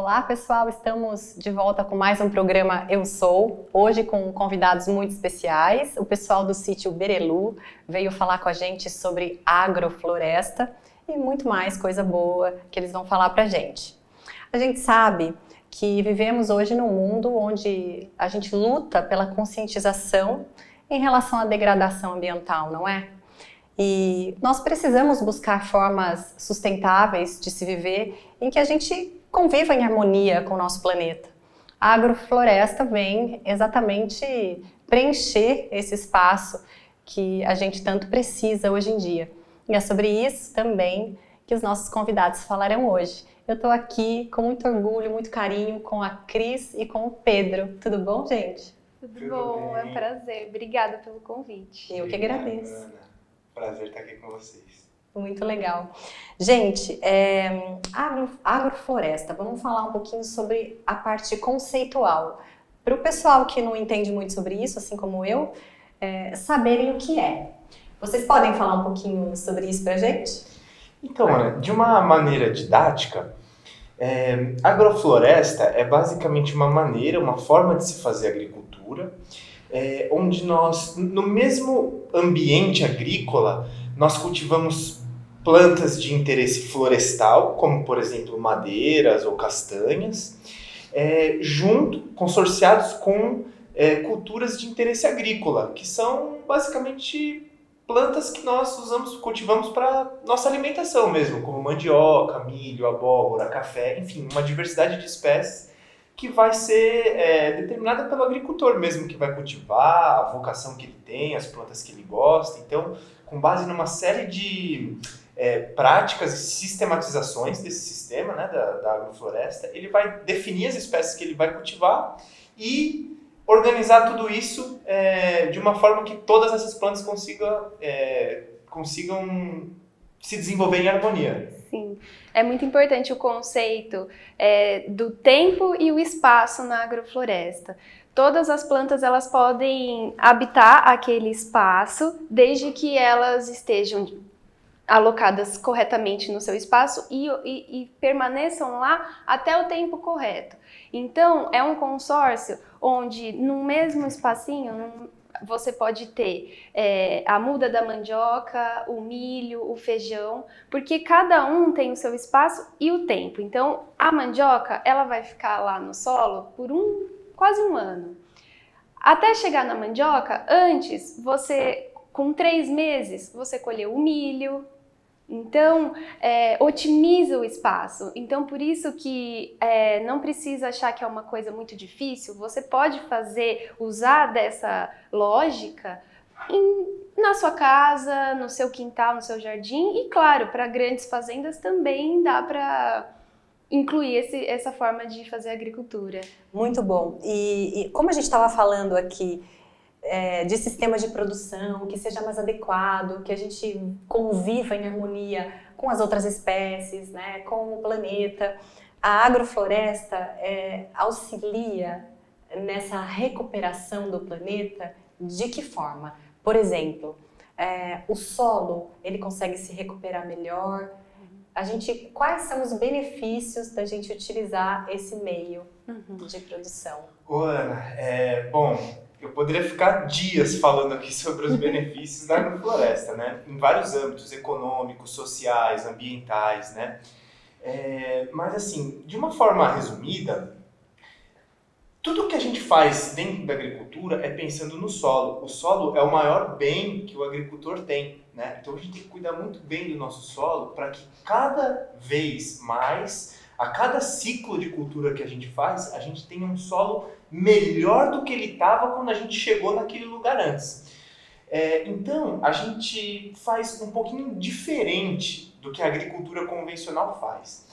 Olá, pessoal! Estamos de volta com mais um programa Eu Sou, hoje com convidados muito especiais. O pessoal do sítio Berelu veio falar com a gente sobre agrofloresta e muito mais coisa boa que eles vão falar pra gente. A gente sabe que vivemos hoje num mundo onde a gente luta pela conscientização em relação à degradação ambiental, não é? E nós precisamos buscar formas sustentáveis de se viver em que a gente conviva em harmonia com o nosso planeta. A agrofloresta vem exatamente preencher esse espaço que a gente tanto precisa hoje em dia. E é sobre isso também que os nossos convidados falarão hoje. Eu estou aqui com muito orgulho, muito carinho com a Cris e com o Pedro. Tudo bom, gente? Tudo bom, bem. É um prazer. Obrigada pelo convite. Eu que agradeço. Ana. Prazer estar aqui com vocês. Muito legal. Gente, agrofloresta, vamos falar um pouquinho sobre a parte conceitual. Para o pessoal que não entende muito sobre isso, assim como eu, saberem o que é. Vocês podem falar um pouquinho sobre isso para a gente? Então, Ana, de uma maneira didática, agrofloresta é basicamente uma forma de se fazer agricultura, onde nós, no mesmo ambiente agrícola, nós cultivamos plantas de interesse florestal, como por exemplo madeiras ou castanhas, consorciados com culturas de interesse agrícola, que são basicamente plantas que nós cultivamos para nossa alimentação mesmo, como mandioca, milho, abóbora, café, enfim, uma diversidade de espécies que vai ser determinada pelo agricultor mesmo, que vai cultivar, a vocação que ele tem, as plantas que ele gosta. Então, com base numa série de práticas e sistematizações desse sistema, né, da agrofloresta, ele vai definir as espécies que ele vai cultivar e organizar tudo isso de uma forma que todas essas plantas consigam se desenvolver em harmonia. Sim, é muito importante o conceito do tempo e o espaço na agrofloresta. Todas as plantas elas podem habitar aquele espaço desde que elas estejam alocadas corretamente no seu espaço e permaneçam lá até o tempo correto. Então, é um consórcio onde no mesmo espacinho você pode ter a muda da mandioca, o milho, o feijão, porque cada um tem o seu espaço e o tempo. Então, a mandioca, ela vai ficar lá no solo por quase um ano. Até chegar na mandioca, antes, com 3 meses, você colheu o milho. Então, otimiza o espaço. Então, por isso que não precisa achar que é uma coisa muito difícil. Você pode usar dessa lógica na sua casa, no seu quintal, no seu jardim. E, claro, para grandes fazendas também dá para incluir essa forma de fazer agricultura. Muito bom. E como a gente estava falando aqui, de sistema de produção que seja mais adequado, que a gente conviva em harmonia com as outras espécies, né, com o planeta. A agrofloresta auxilia nessa recuperação do planeta de que forma? Por exemplo, o solo ele consegue se recuperar melhor. Quais são os benefícios da gente utilizar esse meio de produção? Ana, bom, eu poderia ficar dias falando aqui sobre os benefícios da agrofloresta, né? Em vários âmbitos, econômicos, sociais, ambientais, né? Mas assim, de uma forma resumida, tudo que a gente faz dentro da agricultura é pensando no solo. O solo é o maior bem que o agricultor tem, né? Então a gente tem que cuidar muito bem do nosso solo para que cada vez mais, a cada ciclo de cultura que a gente faz, a gente tenha um solo melhor do que ele estava quando a gente chegou naquele lugar antes. Então, a gente faz um pouquinho diferente do que a agricultura convencional faz.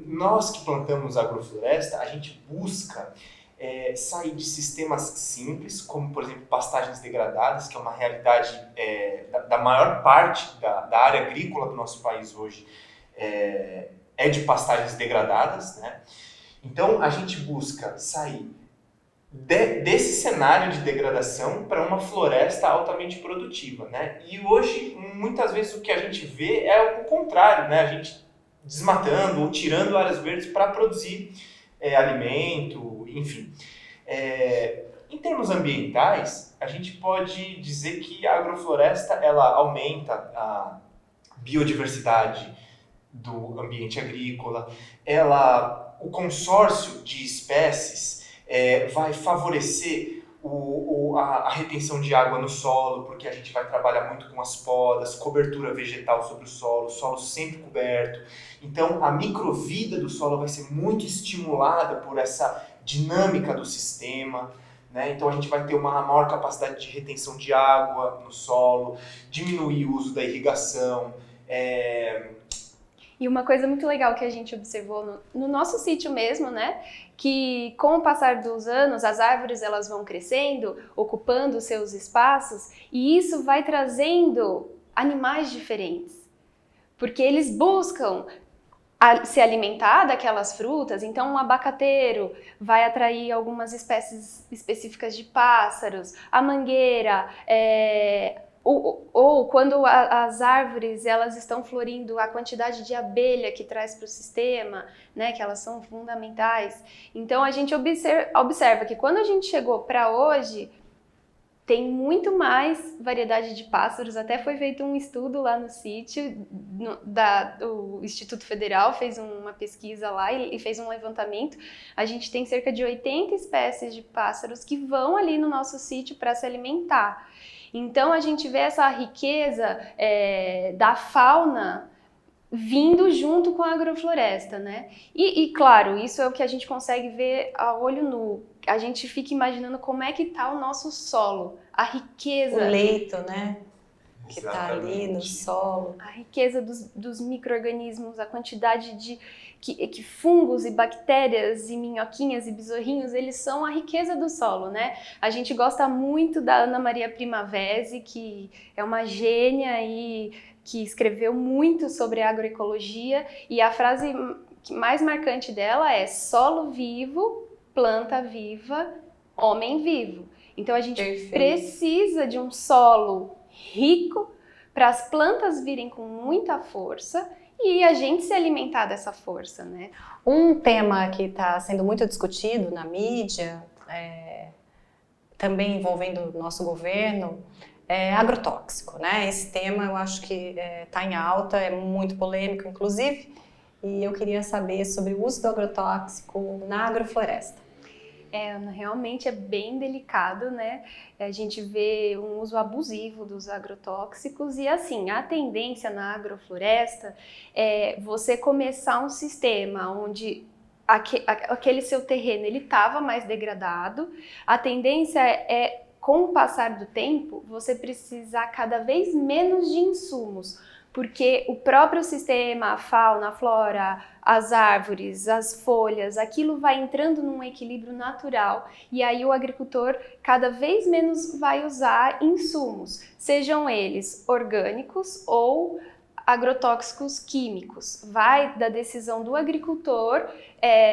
Nós que plantamos agrofloresta, a gente busca sair de sistemas simples, como por exemplo pastagens degradadas, que é uma realidade da maior parte da área agrícola do nosso país hoje, é de pastagens degradadas, né? Então a gente busca sair desse cenário de degradação para uma floresta altamente produtiva, né? E hoje, muitas vezes, o que a gente vê é o contrário, né? A gente desmatando ou tirando áreas verdes para produzir alimento, enfim. Em termos ambientais, a gente pode dizer que a agrofloresta ela aumenta a biodiversidade do ambiente agrícola, o consórcio de espécies vai favorecer a retenção de água no solo, porque a gente vai trabalhar muito com as podas, cobertura vegetal sobre o solo sempre coberto. Então, a microvida do solo vai ser muito estimulada por essa dinâmica do sistema, né? Então, a gente vai ter uma maior capacidade de retenção de água no solo, diminuir o uso da irrigação. E uma coisa muito legal que a gente observou no nosso sítio mesmo, né? Que com o passar dos anos, as árvores elas vão crescendo, ocupando os seus espaços, e isso vai trazendo animais diferentes. Porque eles buscam se alimentar daquelas frutas, então um abacateiro vai atrair algumas espécies específicas de pássaros, a mangueira, ou quando as árvores elas estão florindo, a quantidade de abelha que traz para o sistema, né, que elas são fundamentais. Então a gente observa que quando a gente chegou para hoje, tem muito mais variedade de pássaros. Até foi feito um estudo lá no sítio, o Instituto Federal fez uma pesquisa lá e fez um levantamento. A gente tem cerca de 80 espécies de pássaros que vão ali no nosso sítio para se alimentar. Então, a gente vê essa riqueza da fauna vindo junto com a agrofloresta, né? E, claro, isso é o que a gente consegue ver a olho nu. A gente fica imaginando como é que está o nosso solo, a riqueza... O leito, né? Que Exatamente. está ali no solo. A riqueza dos micro-organismos, a quantidade de que fungos e bactérias e minhoquinhas e besorrinhos, eles são a riqueza do solo, né? A gente gosta muito da Ana Maria Primavesi, que é uma gênia e que escreveu muito sobre agroecologia, e a frase mais marcante dela é: solo vivo, planta viva, homem vivo. Então a gente precisa de um solo rico para as plantas virem com muita força e a gente se alimentar dessa força, né? Um tema que está sendo muito discutido na mídia, também envolvendo o nosso governo, é agrotóxico, né? Esse tema eu acho que está em alta, é muito polêmico, inclusive, e eu queria saber sobre o uso do agrotóxico na agrofloresta. Realmente é bem delicado, né? A gente vê um uso abusivo dos agrotóxicos e, assim, a tendência na agrofloresta é você começar um sistema onde aquele seu terreno ele estava mais degradado. A tendência com o passar do tempo, você precisar cada vez menos de insumos, porque o próprio sistema, a fauna, a flora, as árvores, as folhas, aquilo vai entrando num equilíbrio natural e aí o agricultor cada vez menos vai usar insumos, sejam eles orgânicos ou agrotóxicos químicos. Vai da decisão do agricultor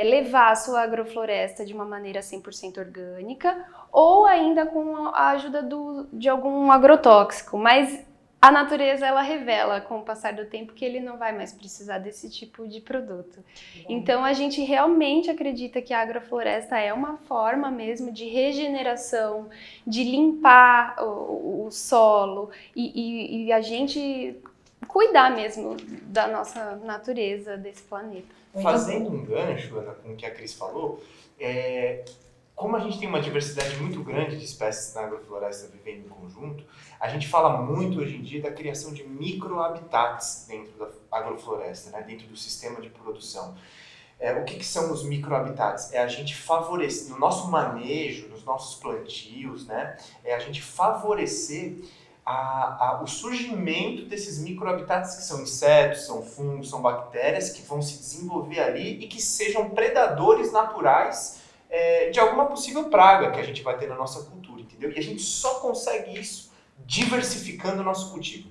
levar a sua agrofloresta de uma maneira 100% orgânica ou ainda com a ajuda de algum agrotóxico, mas a natureza ela revela com o passar do tempo que ele não vai mais precisar desse tipo de produto. Então a gente realmente acredita que a agrofloresta é uma forma mesmo de regeneração, de limpar o solo e a gente cuidar mesmo da nossa natureza, desse planeta. Fazendo um gancho, Ana, com o que a Cris falou, como a gente tem uma diversidade muito grande de espécies na agrofloresta vivendo em conjunto, a gente fala muito hoje em dia da criação de microhabitats dentro da agrofloresta, né, dentro do sistema de produção. O que são os microhabitats? É a gente favorecer, no nosso manejo, nos nossos plantios, né, é a gente favorecer o surgimento desses microhabitats que são insetos, são fungos, são bactérias que vão se desenvolver ali e que sejam predadores naturais de alguma possível praga que a gente vai ter na nossa cultura, entendeu? E a gente só consegue isso diversificando o nosso cultivo.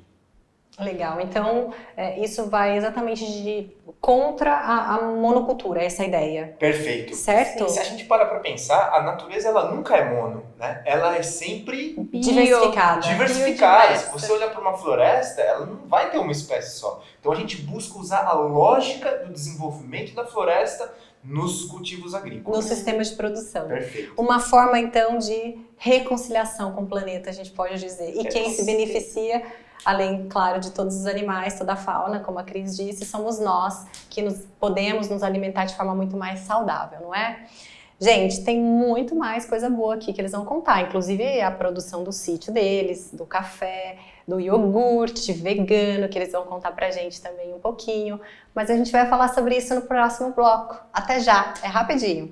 Legal, então isso vai exatamente contra a monocultura, essa ideia. Perfeito. Certo? Se a gente para pensar, a natureza ela nunca é mono, né? Ela é sempre Diversificada. diversificada. Se você olhar para uma floresta, ela não vai ter uma espécie só. Então a gente busca usar a lógica do desenvolvimento da floresta nos cultivos agrícolas. No sistema de produção. Perfeito. Uma forma, então, de reconciliação com o planeta, a gente pode dizer. E quem se beneficia, além, claro, de todos os animais, toda a fauna, como a Cris disse, somos nós que podemos nos alimentar de forma muito mais saudável, não é? Gente, tem muito mais coisa boa aqui que eles vão contar, inclusive a produção do sítio deles, do café, do iogurte vegano, que eles vão contar pra gente também um pouquinho. Mas a gente vai falar sobre isso no próximo bloco. Até já, é rapidinho.